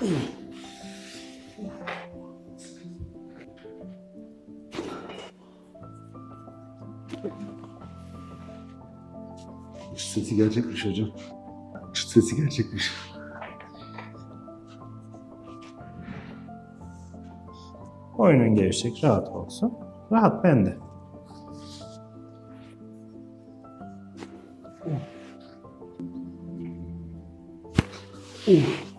Çıt sesi gerçekmiş hocam. Çıt sesi gerçekmiş. Boynun gevşek, rahat olsun. Rahat bende. Oh.